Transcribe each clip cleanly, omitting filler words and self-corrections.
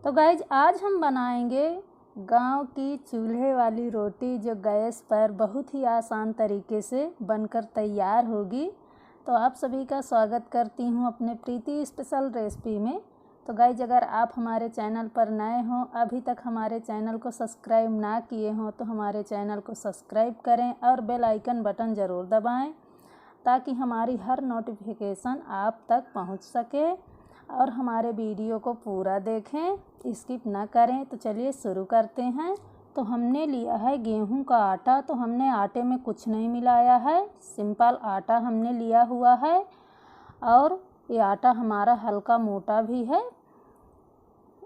तो गाइज आज हम बनाएंगे गांव की चूल्हे वाली रोटी जो गैस पर बहुत ही आसान तरीके से बनकर तैयार होगी। तो आप सभी का स्वागत करती हूं अपने प्रीति स्पेशल रेसिपी में। तो गाइज अगर आप हमारे चैनल पर नए हों, अभी तक हमारे चैनल को सब्सक्राइब ना किए हों तो हमारे चैनल को सब्सक्राइब करें और बेल आइकन बटन ज़रूर दबाएं ताकि हमारी हर नोटिफिकेशन आप तक पहुंच सके और हमारे वीडियो को पूरा देखें, स्किप ना करें। तो चलिए शुरू करते हैं। तो हमने लिया है गेहूं का आटा। तो हमने आटे में कुछ नहीं मिलाया है, सिंपल आटा हमने लिया हुआ है और ये आटा हमारा हल्का मोटा भी है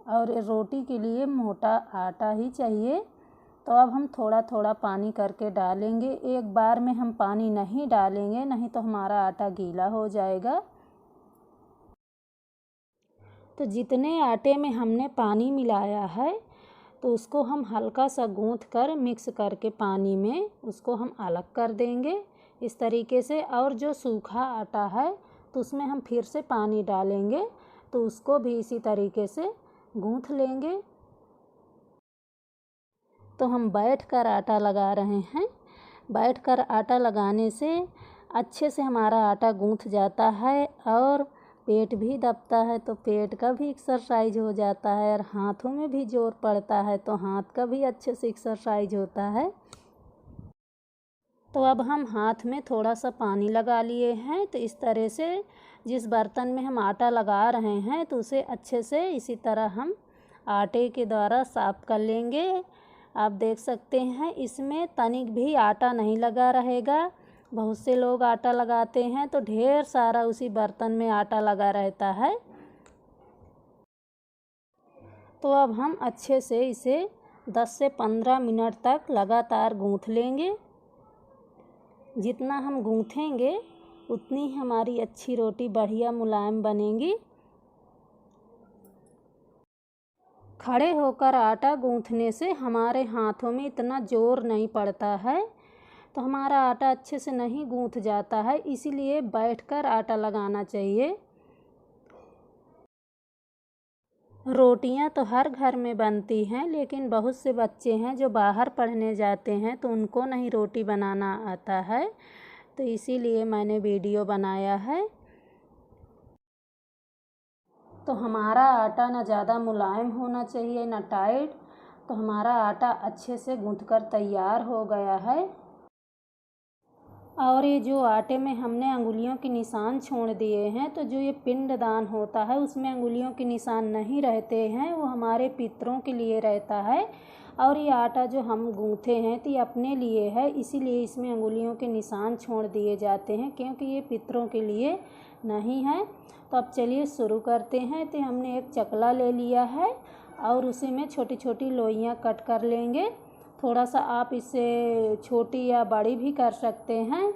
और रोटी के लिए मोटा आटा ही चाहिए। तो अब हम थोड़ा थोड़ा पानी करके डालेंगे, एक बार में हम पानी नहीं डालेंगे, नहीं तो हमारा आटा गीला हो जाएगा। तो जितने आटे में हमने पानी मिलाया है तो उसको हम हल्का सा गूंथ कर मिक्स करके पानी में उसको हम अलग कर देंगे इस तरीके से। और जो सूखा आटा है तो उसमें हम फिर से पानी डालेंगे, तो उसको भी इसी तरीके से गूंथ लेंगे। तो हम बैठकर आटा लगा रहे हैं। बैठकर आटा लगाने से अच्छे से हमारा आटा गूंथ जाता है और पेट भी दबता है, तो पेट का भी एक्सरसाइज हो जाता है और हाथों में भी जोर पड़ता है तो हाथ का भी अच्छे से एक्सरसाइज होता है। तो अब हम हाथ में थोड़ा सा पानी लगा लिए हैं। तो इस तरह से जिस बर्तन में हम आटा लगा रहे हैं तो उसे अच्छे से इसी तरह हम आटे के द्वारा साफ़ कर लेंगे। आप देख सकते हैं इसमें तनिक भी आटा नहीं लगा रहेगा। बहुत से लोग आटा लगाते हैं तो ढेर सारा उसी बर्तन में आटा लगा रहता है। तो अब हम अच्छे से इसे 10 से 15 मिनट तक लगातार गूंथ लेंगे। जितना हम गूंथेंगे उतनी हमारी अच्छी रोटी बढ़िया मुलायम बनेगी। खड़े होकर आटा गूंथने से हमारे हाथों में इतना जोर नहीं पड़ता है, तो हमारा आटा अच्छे से नहीं गूंथ जाता है, इसीलिए बैठकर आटा लगाना चाहिए। रोटियां तो हर घर में बनती हैं, लेकिन बहुत से बच्चे हैं जो बाहर पढ़ने जाते हैं तो उनको नहीं रोटी बनाना आता है, तो इसीलिए मैंने वीडियो बनाया है। तो हमारा आटा ना ज़्यादा मुलायम होना चाहिए ना टाइट। तो हमारा आटा अच्छे से गूंथकर तैयार हो गया है। और ये जो आटे में हमने अंगुलियों के निशान छोड़ दिए हैं, तो जो ये पिंडदान होता है उसमें अंगुलियों के निशान नहीं रहते हैं, वो हमारे पितरों के लिए रहता है। और ये आटा जो हम गूंथे हैं तो ये अपने लिए है, इसीलिए इसमें अंगुलियों के निशान छोड़ दिए जाते हैं, क्योंकि ये पितरों के लिए नहीं है। तो अब चलिए शुरू करते हैं। तो हमने एक चकला ले लिया है और उसी में छोटी छोटी लोइयाँ कट कर लेंगे। थोड़ा सा आप इसे छोटी या बड़ी भी कर सकते हैं।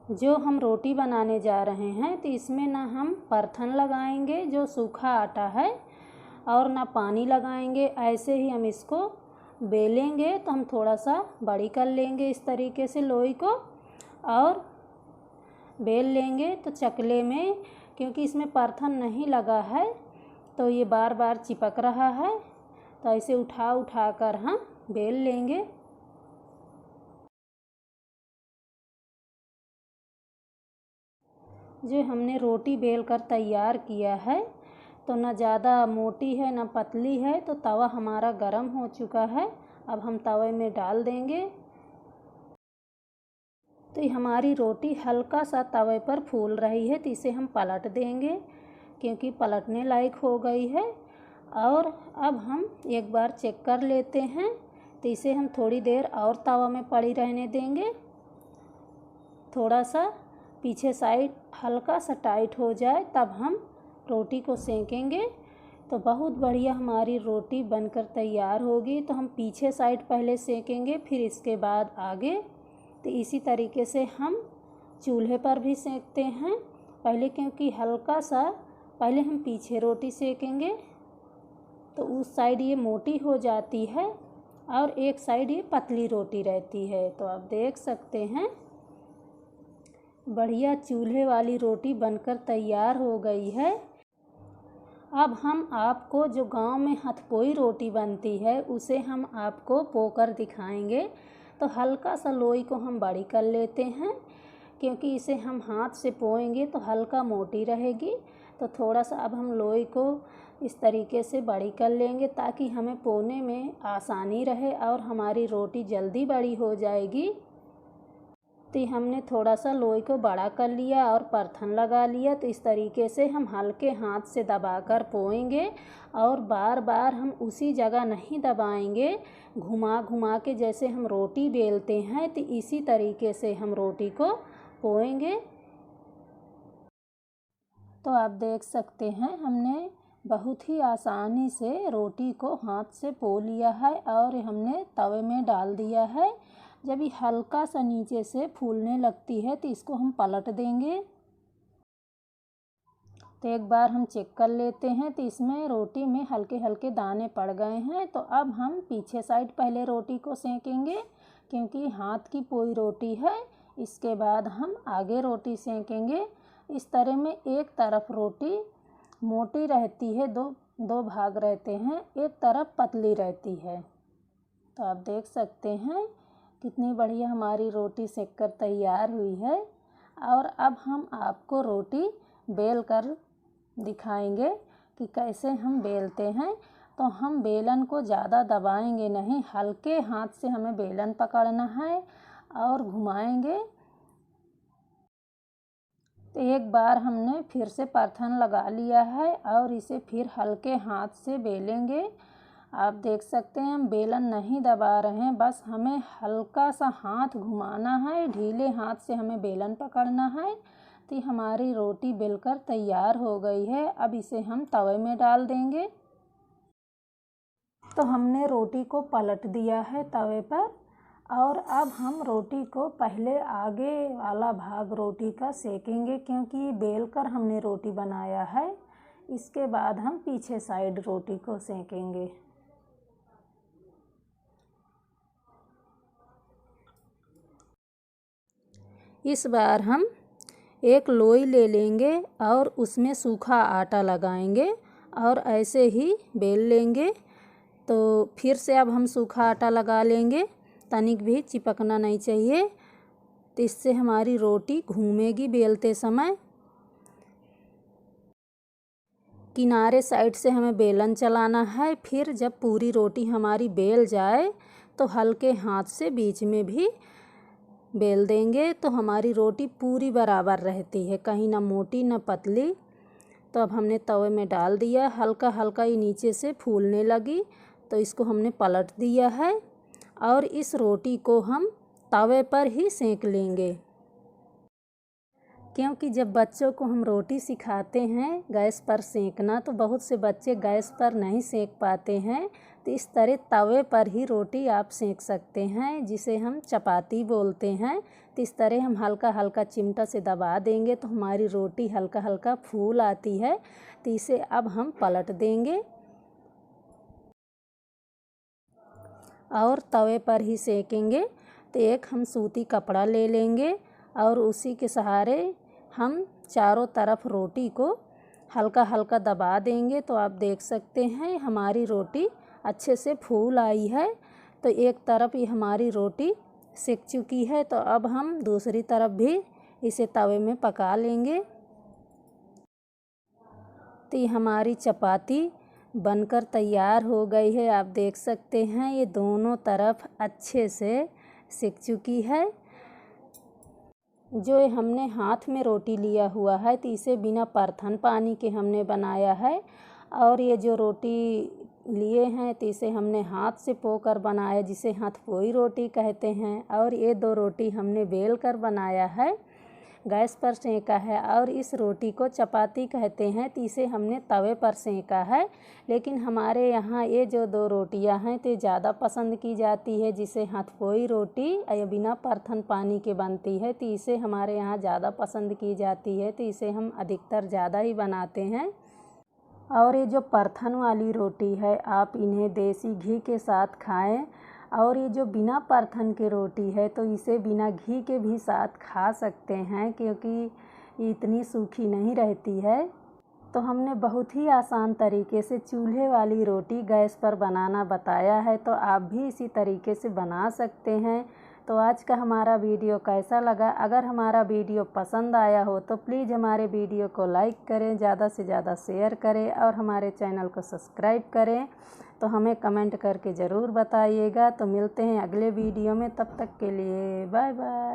जो हम रोटी बनाने जा रहे हैं तो इसमें ना हम परथन लगाएंगे जो सूखा आटा है और ना पानी लगाएंगे, ऐसे ही हम इसको बेलेंगे। तो हम थोड़ा सा बड़ी कर लेंगे इस तरीके से लोई को और बेल लेंगे। तो चकले में क्योंकि इसमें परथन नहीं लगा है तो ये बार बार चिपक रहा है, तो ऐसे उठा उठा कर हम बेल लेंगे। जो हमने रोटी बेल कर तैयार किया है तो ना ज़्यादा मोटी है ना पतली है, तो तवा हमारा गर्म हो चुका है। अब हम तवे में डाल देंगे। तो ये हमारी रोटी हल्का सा तवे पर फूल रही है, तो इसे हम पलट देंगे क्योंकि पलटने लायक हो गई है। और अब हम एक बार चेक कर लेते हैं। तो इसे हम थोड़ी देर और तवा में पड़ी रहने देंगे। थोड़ा सा पीछे साइड हल्का सा टाइट हो जाए तब हम रोटी को सेकेंगे। तो बहुत बढ़िया हमारी रोटी बनकर तैयार होगी। तो हम पीछे साइड पहले सेकेंगे, फिर इसके बाद आगे। तो इसी तरीके से हम चूल्हे पर भी सेकते हैं पहले, क्योंकि हल्का सा पहले हम पीछे रोटी सेकेंगे तो उस साइड ये मोटी हो जाती है और एक साइड ये पतली रोटी रहती है। तो आप देख सकते हैं बढ़िया चूल्हे वाली रोटी बनकर तैयार हो गई है। अब हम आपको जो गांव में हथपोई रोटी बनती है उसे हम आपको पोकर दिखाएंगे। तो हल्का सा लोई को हम बड़ी कर लेते हैं, क्योंकि इसे हम हाथ से पोएंगे तो हल्का मोटी रहेगी। तो थोड़ा सा अब हम लोई को इस तरीके से बड़ी कर लेंगे ताकि हमें पोने में आसानी रहे और हमारी रोटी जल्दी बड़ी हो जाएगी। तो हमने थोड़ा सा लोई को बड़ा कर लिया और परथन लगा लिया। तो इस तरीके से हम हल्के हाथ से दबाकर पोएंगे और बार बार हम उसी जगह नहीं दबाएंगे, घुमा घुमा के जैसे हम रोटी बेलते हैं तो इसी तरीके से हम रोटी को पोएंगे। तो आप देख सकते हैं हमने बहुत ही आसानी से रोटी को हाथ से पो लिया है और हमने तवे में डाल दिया है। जब ये हल्का सा नीचे से फूलने लगती है तो इसको हम पलट देंगे। तो एक बार हम चेक कर लेते हैं तो इसमें रोटी में हल्के हल्के दाने पड़ गए हैं। तो अब हम पीछे साइड पहले रोटी को सेकेंगे, क्योंकि हाथ की पोई रोटी है। इसके बाद हम आगे रोटी सेकेंगे। इस तरह में एक तरफ रोटी मोटी रहती है, दो भाग रहते हैं, एक तरफ पतली रहती है। तो आप देख सकते हैं कितनी बढ़िया हमारी रोटी सेक कर तैयार हुई है। और अब हम आपको रोटी बेल कर दिखाएंगे कि कैसे हम बेलते हैं। तो हम बेलन को ज़्यादा दबाएंगे नहीं, हल्के हाथ से हमें बेलन पकड़ना है और घुमाएंगे। तो एक बार हमने फिर से परथन लगा लिया है और इसे फिर हल्के हाथ से बेलेंगे। आप देख सकते हैं हम बेलन नहीं दबा रहे हैं, बस हमें हल्का सा हाथ घुमाना है, ढीले हाथ से हमें बेलन पकड़ना है। तो हमारी रोटी बेलकर तैयार हो गई है। अब इसे हम तवे में डाल देंगे। तो हमने रोटी को पलट दिया है तवे पर और अब हम रोटी को पहले आगे वाला भाग रोटी का सेकेंगे, क्योंकि बेल कर हमने रोटी बनाया है। इसके बाद हम पीछे साइड रोटी को सेकेंगे। इस बार हम एक लोई ले लेंगे और उसमें सूखा आटा लगाएंगे और ऐसे ही बेल लेंगे। तो फिर से अब हम सूखा आटा लगा लेंगे, तनिक भी चिपकना नहीं चाहिए। तो इससे हमारी रोटी घूमेगी बेलते समय। किनारे साइड से हमें बेलन चलाना है। फिर जब पूरी रोटी हमारी बेल जाए तो हल्के हाथ से बीच में भी बेल देंगे। तो हमारी रोटी पूरी बराबर रहती है, कहीं ना मोटी ना पतली। तो अब हमने तवे में डाल दिया, हल्का हल्का ये नीचे से फूलने लगी। तो इसको हमने पलट दिया है और इस रोटी को हम तवे पर ही सेंक लेंगे, क्योंकि जब बच्चों को हम रोटी सिखाते हैं गैस पर सेंकना तो बहुत से बच्चे गैस पर नहीं सेंक पाते हैं। तो इस तरह तवे पर ही रोटी आप सेंक सकते हैं, जिसे हम चपाती बोलते हैं। तो इस तरह हम हल्का हल्का चिमटा से दबा देंगे तो हमारी रोटी हल्का हल्का फूल आती है। तो इसे अब हम पलट देंगे और तवे पर ही सेकेंगे। तो एक हम सूती कपड़ा ले लेंगे और उसी के सहारे हम चारों तरफ रोटी को हल्का हल्का दबा देंगे। तो आप देख सकते हैं हमारी रोटी अच्छे से फूल आई है। तो एक तरफ ये हमारी रोटी सिक चुकी है। तो अब हम दूसरी तरफ भी इसे तवे में पका लेंगे। तो ये हमारी चपाती बनकर तैयार हो गई है। आप देख सकते हैं ये दोनों तरफ अच्छे से सिक चुकी है। जो हमने हाथ में रोटी लिया हुआ है तो इसे बिना परथन पानी के हमने बनाया है। और ये जो रोटी लिए हैं तो इसे हमने हाथ से पोकर बनाया, जिसे हथपोई रोटी कहते हैं। और ये दो रोटी हमने बेल कर बनाया है, गैस पर सेंका है। और इस रोटी को चपाती कहते हैं। तो इसे हमने तवे पर सेंका है। लेकिन हमारे यहाँ ये जो दो रोटियां हैं तो ज़्यादा पसंद की जाती है, जिसे हथपोई रोटी या बिना परथन पानी के बनती है। तो इसे हमारे यहाँ ज़्यादा पसंद की जाती है। तो इसे हम अधिकतर ज़्यादा ही बनाते हैं। और ये जो परथन वाली रोटी है आप इन्हें देसी घी के साथ खाएं। और ये जो बिना परथन की रोटी है तो इसे बिना घी के भी साथ खा सकते हैं, क्योंकि इतनी सूखी नहीं रहती है। तो हमने बहुत ही आसान तरीके से चूल्हे वाली रोटी गैस पर बनाना बताया है, तो आप भी इसी तरीके से बना सकते हैं। तो आज का हमारा वीडियो कैसा लगा? अगर हमारा वीडियो पसंद आया हो तो प्लीज़ हमारे वीडियो को लाइक करें, ज़्यादा से ज़्यादा शेयर करें और हमारे चैनल को सब्सक्राइब करें। तो हमें कमेंट करके ज़रूर बताइएगा। तो मिलते हैं अगले वीडियो में, तब तक के लिए बाय बाय।